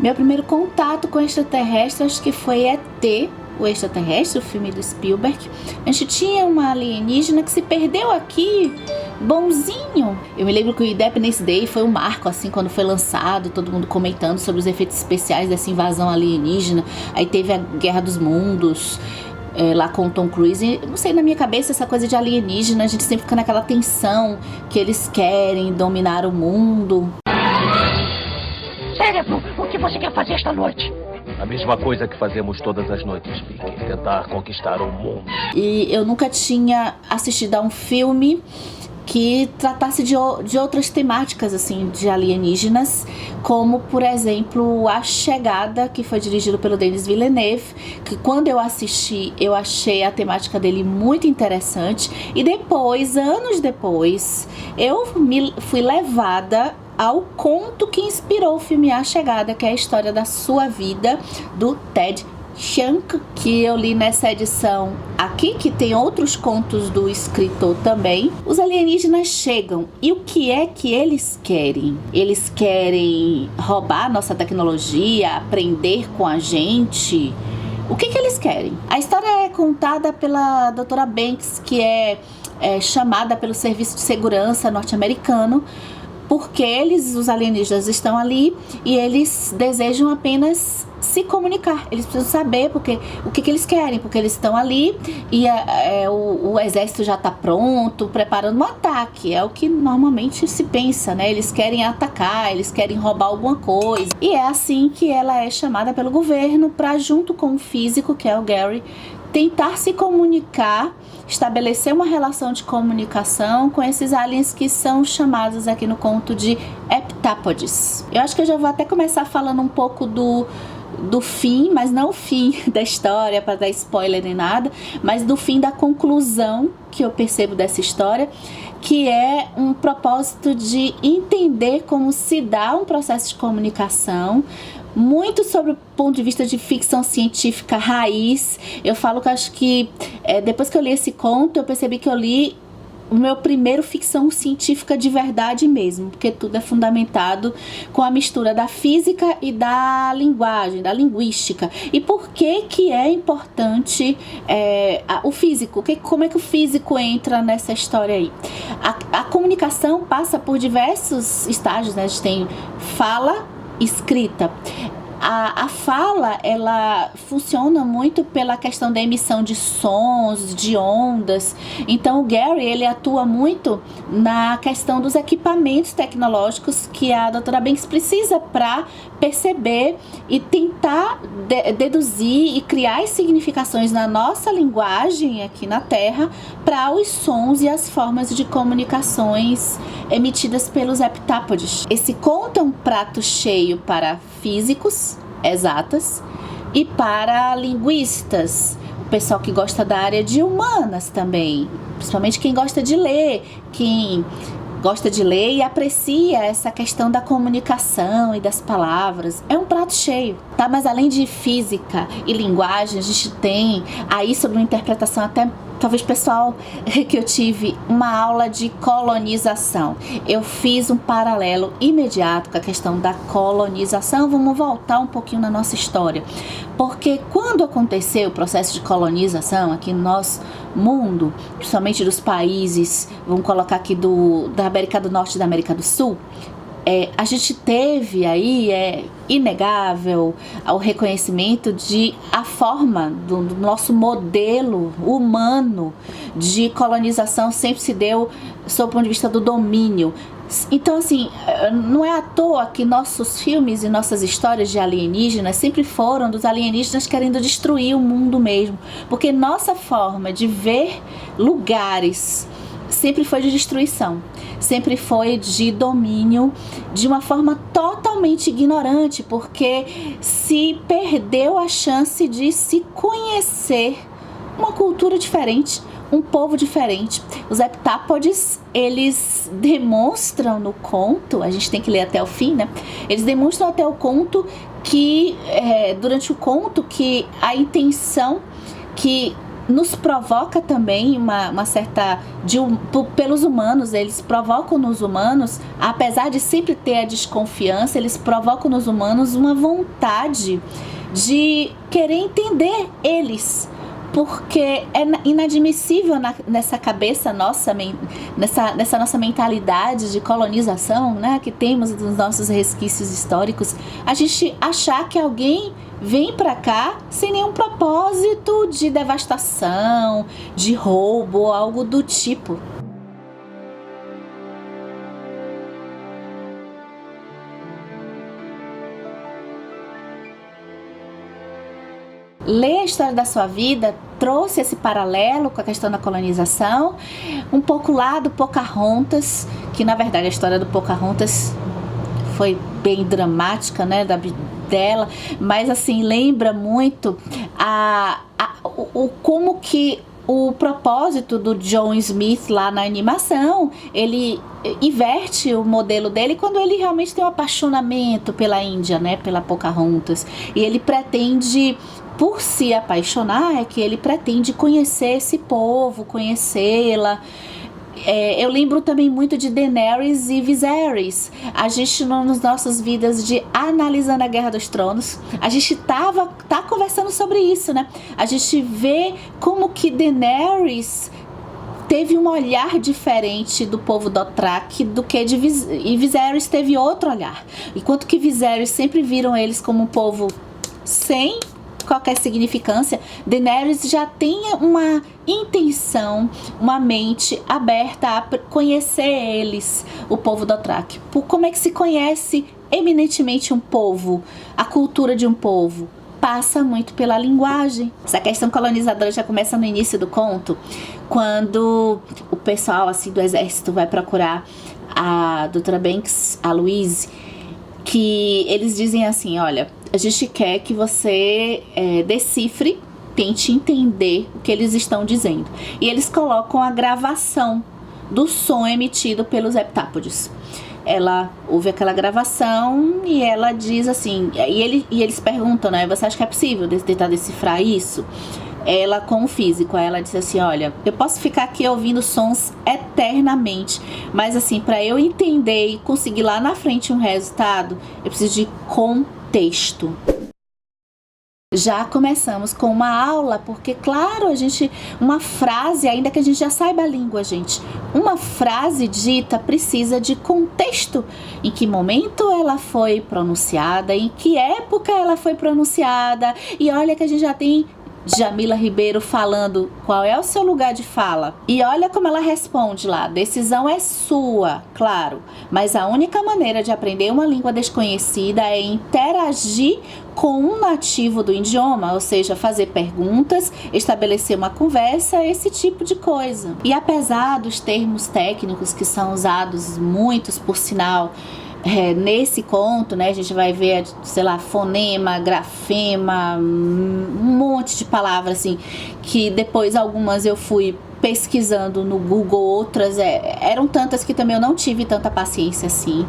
Meu primeiro contato com extraterrestre acho que foi ET, o Extraterrestre, o filme do Spielberg. A gente tinha uma alienígena que se perdeu aqui, bonzinho. Eu me lembro que o Independence Day foi um marco, assim, quando foi lançado, todo mundo comentando sobre os efeitos especiais dessa invasão alienígena. Aí teve a Guerra dos Mundos, lá com o Tom Cruise. Não sei, na minha cabeça, essa coisa de alienígena, a gente sempre fica naquela tensão que eles querem dominar o mundo. Cérebro, o que você quer fazer esta noite? A mesma coisa que fazemos todas as noites, Vicky. Tentar conquistar o mundo. E eu nunca tinha assistido a um filme que tratasse de outras temáticas, assim, de alienígenas, como, por exemplo, A Chegada, que foi dirigido pelo Denis Villeneuve, que quando eu assisti, eu achei a temática dele muito interessante, e depois, anos depois, eu fui levada ao conto que inspirou o filme A Chegada, que é a história da sua vida, do Ted Chiang, que eu li nessa edição aqui, que tem outros contos do escritor também. Os alienígenas chegam, e o que é que eles querem? Eles querem roubar nossa tecnologia, aprender com a gente? O que eles querem? A história é contada pela doutora Banks, que é chamada pelo Serviço de Segurança norte-americano, porque os alienígenas estão ali e eles desejam apenas se comunicar. Eles precisam saber o que eles querem, porque eles estão ali e o exército já está pronto, preparando um ataque. É o que normalmente se pensa, né? Eles querem atacar, eles querem roubar alguma coisa. E é assim que ela é chamada pelo governo para, junto com o físico, que é o Gary, tentar se comunicar, estabelecer uma relação de comunicação com esses aliens que são chamados aqui no conto de heptápodes. Eu acho que eu já vou até começar falando um pouco do fim, mas não o fim da história para dar spoiler nem nada, mas do fim da conclusão que eu percebo dessa história, que é um propósito de entender como se dá um processo de comunicação, muito sobre o ponto de vista de ficção científica raiz. Eu falo que acho que depois que eu li esse conto, eu percebi que eu li o meu primeiro ficção científica de verdade mesmo, porque tudo é fundamentado com a mistura da física e da linguagem, da linguística. E por que é importante o físico? Como é que o físico entra nessa história aí? A comunicação passa por diversos estágios, né? A gente tem fala, escrita. A fala, ela funciona muito pela questão da emissão de sons, de ondas. Então o Gary, ele atua muito na questão dos equipamentos tecnológicos que a doutora Banks precisa para perceber e tentar deduzir e criar as significações na nossa linguagem aqui na Terra para os sons e as formas de comunicações emitidas pelos heptápodes. Esse conto é um prato cheio para físicos, exatas, e para linguistas, o pessoal que gosta da área de humanas também, principalmente quem gosta de ler, e aprecia essa questão da comunicação e das palavras. É um prato cheio, tá? Mas além de física e linguagem, a gente tem aí sobre uma interpretação até talvez pessoal, que eu tive uma aula de colonização. Eu fiz um paralelo imediato com a questão da colonização. Vamos voltar um pouquinho na nossa história, porque quando aconteceu o processo de colonização aqui no nosso mundo, principalmente dos países, vamos colocar aqui da América do Norte e da América do Sul, a gente teve aí, inegável, o reconhecimento de a forma do nosso modelo humano de colonização sempre se deu sob o ponto de vista do domínio. Então, assim, não é à toa que nossos filmes e nossas histórias de alienígenas sempre foram dos alienígenas querendo destruir o mundo mesmo, porque nossa forma de ver lugares sempre foi de destruição, sempre foi de domínio, de uma forma totalmente ignorante, porque se perdeu a chance de se conhecer uma cultura diferente, um povo diferente. Os heptápodes, eles demonstram no conto, a gente tem que ler até o fim, né? Eles demonstram até o conto que, durante o conto, que a intenção que nos provoca também uma certa... pelos humanos, eles provocam nos humanos, apesar de sempre ter a desconfiança, eles provocam nos humanos uma vontade de querer entender eles, porque é inadmissível nessa cabeça nossa, nessa nossa mentalidade de colonização, né, que temos nos nossos resquícios históricos, a gente achar que alguém vem para cá sem nenhum propósito de devastação, de roubo ou algo do tipo. Ler a história da sua vida trouxe esse paralelo com a questão da colonização, um pouco lá do Pocahontas, que na verdade a história do Pocahontas foi bem dramática, né, dela, mas assim, lembra muito como que o propósito do John Smith lá na animação, ele inverte o modelo dele quando ele realmente tem um apaixonamento pela Índia, né, pela Pocahontas, e ele pretende... Por se apaixonar, é que ele pretende conhecer esse povo, conhecê-la. Eu lembro também muito de Daenerys e Viserys. A gente, nas nossas vidas de analisando a Guerra dos Tronos, a gente tá conversando sobre isso, né? A gente vê como que Daenerys teve um olhar diferente do povo Dothraki do que e Viserys teve outro olhar. Enquanto que Viserys sempre viram eles como um povo sem qualquer significância, Daenerys já tem uma intenção, uma mente aberta a conhecer eles, o povo Dothraki. Por como é que se conhece eminentemente um povo, a cultura de um povo? Passa muito pela linguagem. Essa questão colonizadora já começa no início do conto, quando o pessoal assim do exército vai procurar a doutora Banks, a Louise, que eles dizem assim, olha, a gente quer que você decifre, tente entender o que eles estão dizendo. E eles colocam a gravação do som emitido pelos heptápodes. Ela ouve aquela gravação e ela diz assim, e eles perguntam, né, você acha que é possível tentar decifrar isso? Ela, com o físico, ela disse assim, olha, eu posso ficar aqui ouvindo sons eternamente, mas assim, para eu entender e conseguir lá na frente um resultado, eu preciso de contexto. Já começamos com uma aula, porque claro, uma frase, ainda que a gente já saiba a língua, gente, uma frase dita precisa de contexto, em que momento ela foi pronunciada, em que época ela foi pronunciada, e olha que a gente já tem Jamila Ribeiro falando qual é o seu lugar de fala. E olha como ela responde lá, decisão é sua, claro, mas a única maneira de aprender uma língua desconhecida é interagir com um nativo do idioma, ou seja, fazer perguntas, estabelecer uma conversa, esse tipo de coisa. E apesar dos termos técnicos que são usados, muitos por sinal, nesse conto, né, a gente vai ver, sei lá, fonema, grafema, um monte de palavras assim, que depois algumas eu fui pesquisando no Google, outras eram tantas que também eu não tive tanta paciência assim.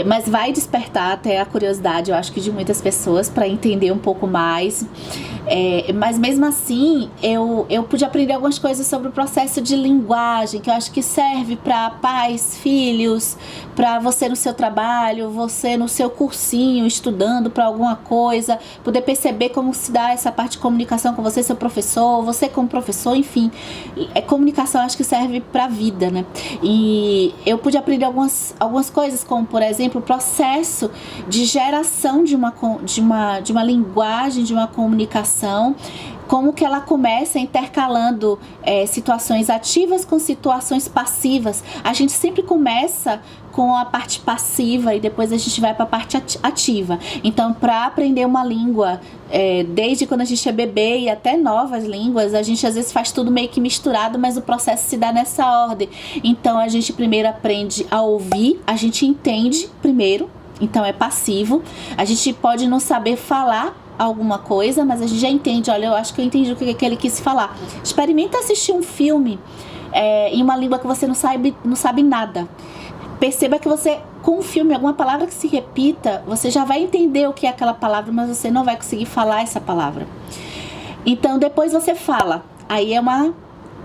Mas vai despertar até a curiosidade, eu acho que de muitas pessoas, para entender um pouco mais. Mas mesmo assim, eu pude aprender algumas coisas sobre o processo de linguagem, que eu acho que serve para pais, filhos, para você no seu trabalho, você no seu cursinho, estudando para alguma coisa, poder perceber como se dá essa parte de comunicação com você, seu professor, você como professor, enfim. Comunicação acho que serve para a vida, né? E eu pude aprender algumas coisas, como por exemplo, o processo de geração de uma linguagem, de uma comunicação, como que ela começa intercalando situações ativas com situações passivas. A gente sempre começa com a parte passiva e depois a gente vai para a parte ativa. Então, para aprender uma língua, desde quando a gente é bebê e até novas línguas, a gente às vezes faz tudo meio que misturado, mas o processo se dá nessa ordem. Então, a gente primeiro aprende a ouvir, a gente entende primeiro, então é passivo. A gente pode não saber falar alguma coisa, mas a gente já entende, olha, eu acho que eu entendi o que ele quis falar. Experimenta assistir um filme em uma língua que você não sabe nada. Perceba que você, com um filme, alguma palavra que se repita, você já vai entender o que é aquela palavra, mas você não vai conseguir falar essa palavra. Então, depois você fala. aí é uma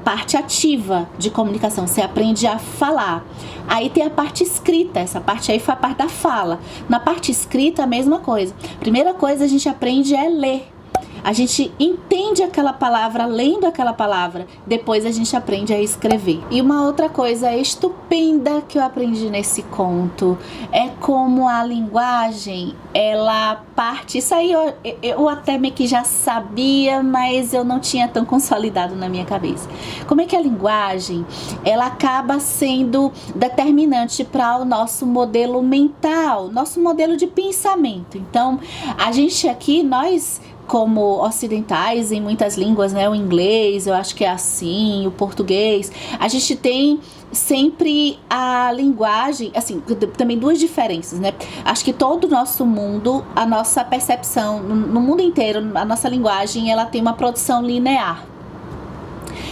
parte ativa de comunicação, você aprende a falar. Aí tem a parte escrita, essa parte aí foi a parte da fala. Na parte escrita, a mesma coisa. Primeira coisa a gente aprende é ler. A gente entende aquela palavra lendo aquela palavra, depois a gente aprende a escrever. E uma outra coisa estupenda que eu aprendi nesse conto é como a linguagem, ela parte... Isso aí eu até meio que já sabia, mas eu não tinha tão consolidado na minha cabeça. Como é que a linguagem, ela acaba sendo determinante para o nosso modelo mental, nosso modelo de pensamento. Então, a gente aqui, nós... como ocidentais em muitas línguas, né? O inglês, eu acho que é assim, o português. A gente tem sempre a linguagem, assim, também duas diferenças, né? Acho que todo o nosso mundo, a nossa percepção, no mundo inteiro, a nossa linguagem, ela tem uma produção linear.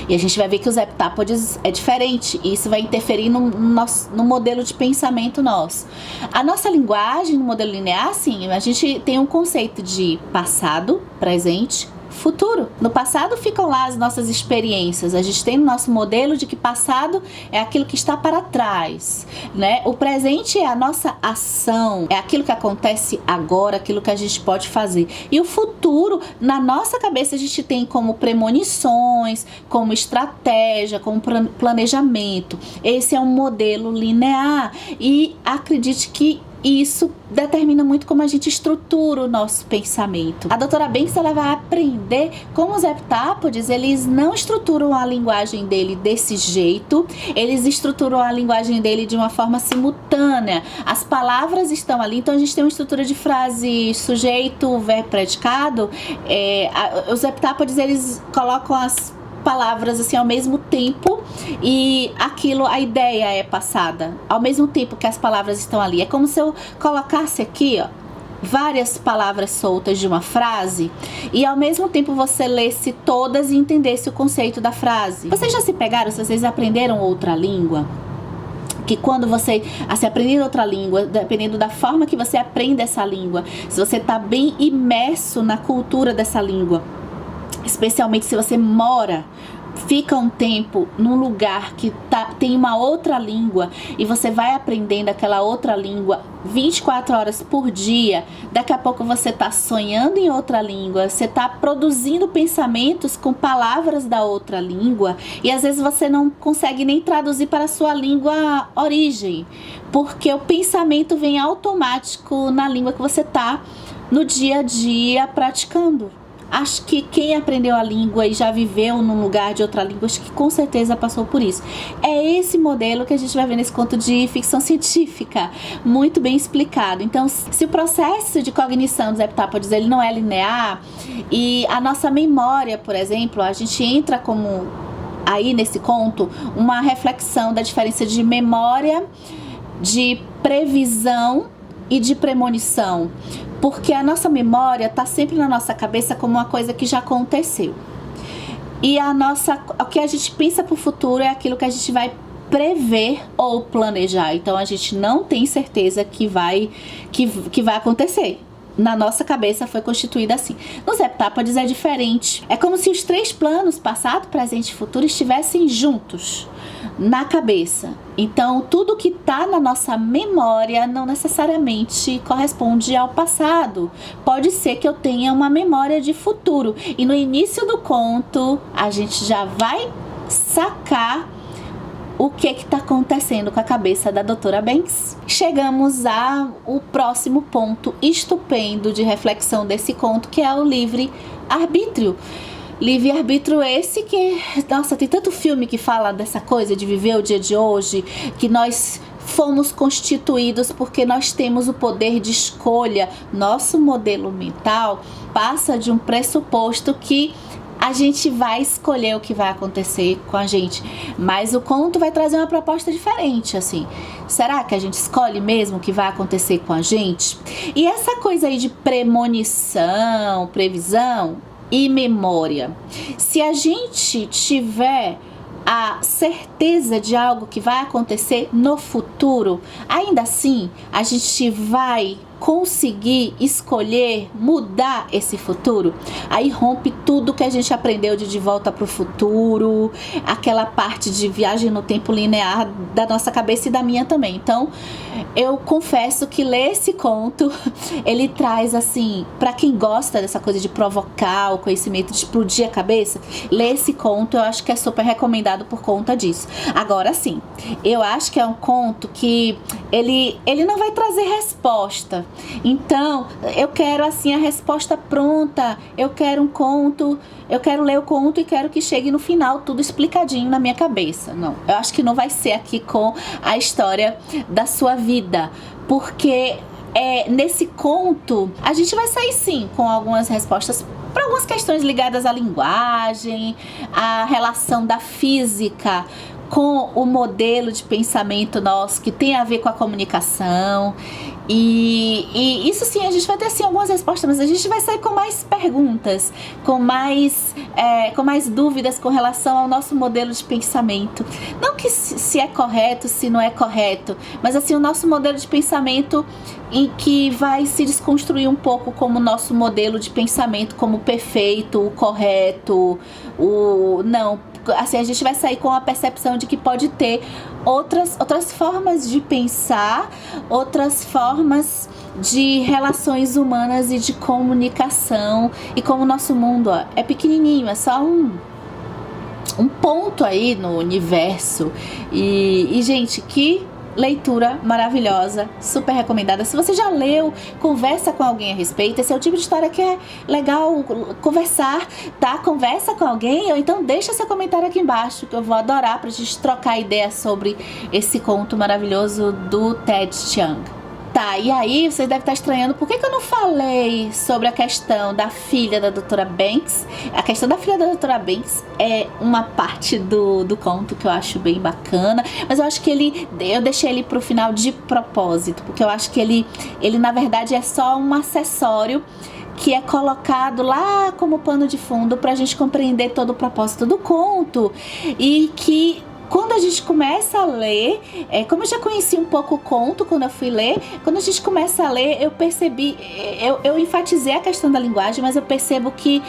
E a gente vai ver que os heptápodes é diferente, e isso vai interferir no modelo de pensamento nosso. A nossa linguagem, no modelo linear, sim, a gente tem um conceito de passado, presente, futuro. No passado ficam lá as nossas experiências. A gente tem no nosso modelo de que passado é aquilo que está para trás, né? O presente é a nossa ação, é aquilo que acontece agora, aquilo que a gente pode fazer. E o futuro, na nossa cabeça, a gente tem como premonições, como estratégia, como planejamento. Esse é um modelo linear. E acredite que isso determina muito como a gente estrutura o nosso pensamento. A doutora Banks, ela vai aprender como os heptápodes, eles não estruturam a linguagem dele desse jeito, eles estruturam a linguagem dele de uma forma simultânea. As palavras estão ali, então a gente tem uma estrutura de frase sujeito, verbo, predicado. Os heptápodes, eles colocam as palavras assim ao mesmo tempo e aquilo, a ideia é passada ao mesmo tempo que as palavras estão ali. É como se eu colocasse aqui, ó, várias palavras soltas de uma frase e ao mesmo tempo você lesse todas e entendesse o conceito da frase. Vocês já se pegaram, se vocês aprenderam outra língua, que quando você aprender outra língua, dependendo da forma que você aprende essa língua, se você está bem imerso na cultura dessa língua, especialmente se você fica um tempo num lugar que tem uma outra língua e você vai aprendendo aquela outra língua 24 horas por dia, daqui a pouco você está sonhando em outra língua, você está produzindo pensamentos com palavras da outra língua e às vezes você não consegue nem traduzir para a sua língua origem, porque o pensamento vem automático na língua que você está no dia a dia praticando. Acho que quem aprendeu a língua e já viveu num lugar de outra língua, acho que com certeza passou por isso. É esse modelo que a gente vai ver nesse conto de ficção científica, muito bem explicado. Então, se o processo de cognição dos heptápodes ele não é linear, e a nossa memória, por exemplo, a gente entra como aí nesse conto, uma reflexão da diferença de memória, de previsão e de premonição. Porque a nossa memória está sempre na nossa cabeça como uma coisa que já aconteceu. E o que a gente pensa para o futuro é aquilo que a gente vai prever ou planejar. Então a gente não tem certeza que vai acontecer. Na nossa cabeça foi constituída assim. Nos heptápodes é diferente. É como se os três planos, passado, presente e futuro, estivessem juntos na cabeça. Então, tudo que está na nossa memória não necessariamente corresponde ao passado. Pode ser que eu tenha uma memória de futuro. E no início do conto, a gente já vai sacar o que está acontecendo com a cabeça da doutora Banks. Chegamos ao próximo ponto estupendo de reflexão desse conto, que é o livre-arbítrio. Livre-arbítrio esse que, nossa, tem tanto filme que fala dessa coisa de viver o dia de hoje, que nós fomos constituídos porque nós temos o poder de escolha. Nosso modelo mental passa de um pressuposto que a gente vai escolher o que vai acontecer com a gente, mas o conto vai trazer uma proposta diferente, assim. Será que a gente escolhe mesmo o que vai acontecer com a gente? E essa coisa aí de premonição, previsão e memória, se a gente tiver a certeza de algo que vai acontecer no futuro, ainda assim a gente vai conseguir escolher mudar esse futuro, aí rompe tudo que a gente aprendeu de Volta para o Futuro, aquela parte de viagem no tempo linear da nossa cabeça e da minha também. Então, eu confesso que ler esse conto, ele traz assim, para quem gosta dessa coisa de provocar o conhecimento, de explodir a cabeça, ler esse conto eu acho que é super recomendado por conta disso. Agora sim, eu acho que é um conto que ele não vai trazer resposta. Então, eu quero assim a resposta pronta. Eu quero um conto, eu quero ler o conto e quero que chegue no final tudo explicadinho na minha cabeça. Não, eu acho que não vai ser aqui com a história da sua vida, porque nesse conto a gente vai sair sim com algumas respostas para algumas questões ligadas à linguagem, à relação da física com o modelo de pensamento nosso, que tem a ver com a comunicação. E isso sim, a gente vai ter assim algumas respostas, mas a gente vai sair com mais perguntas, com mais dúvidas com relação ao nosso modelo de pensamento. Não que se é correto, se não é correto, mas assim, o nosso modelo de pensamento em que vai se desconstruir um pouco como o nosso modelo de pensamento, como o perfeito, o correto, não. Assim, a gente vai sair com a percepção de que pode ter outras formas de pensar, outras formas de relações humanas e de comunicação. E como o nosso mundo é pequenininho, é só um ponto aí no universo. E gente, que leitura maravilhosa, super recomendada. Se você já leu, conversa com alguém a respeito. Esse é o tipo de história que é legal conversar, tá? Conversa com alguém, ou então deixa seu comentário aqui embaixo, que eu vou adorar pra gente trocar ideias sobre esse conto maravilhoso do Ted Chiang. Tá, e aí vocês devem estar estranhando por que eu não falei sobre a questão da filha da Doutora Banks. A questão da filha da Doutora Banks é uma parte do conto que eu acho bem bacana, mas eu acho que eu deixei ele pro final de propósito, porque eu acho que ele na verdade é só um acessório que é colocado lá como pano de fundo pra gente compreender todo o propósito do conto. E que quando a gente começa a ler, como eu já conheci um pouco o conto quando eu fui ler, quando a gente começa a ler, eu percebi, eu enfatizei a questão da linguagem, mas eu percebo que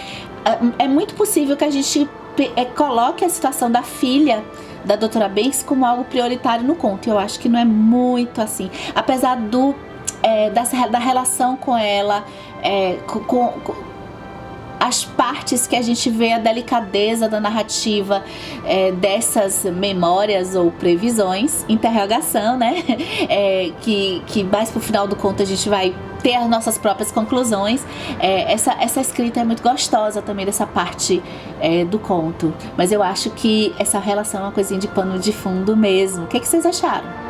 é muito possível que a gente coloque a situação da filha da Doutora Banks como algo prioritário no conto. Eu acho que não é muito assim, apesar da relação com ela, com as partes que a gente vê a delicadeza da narrativa dessas memórias ou previsões, interrogação, né? Que mais pro final do conto a gente vai ter as nossas próprias conclusões. Essa escrita é muito gostosa também, dessa parte do conto. Mas eu acho que essa relação é uma coisinha de pano de fundo mesmo. O que vocês acharam?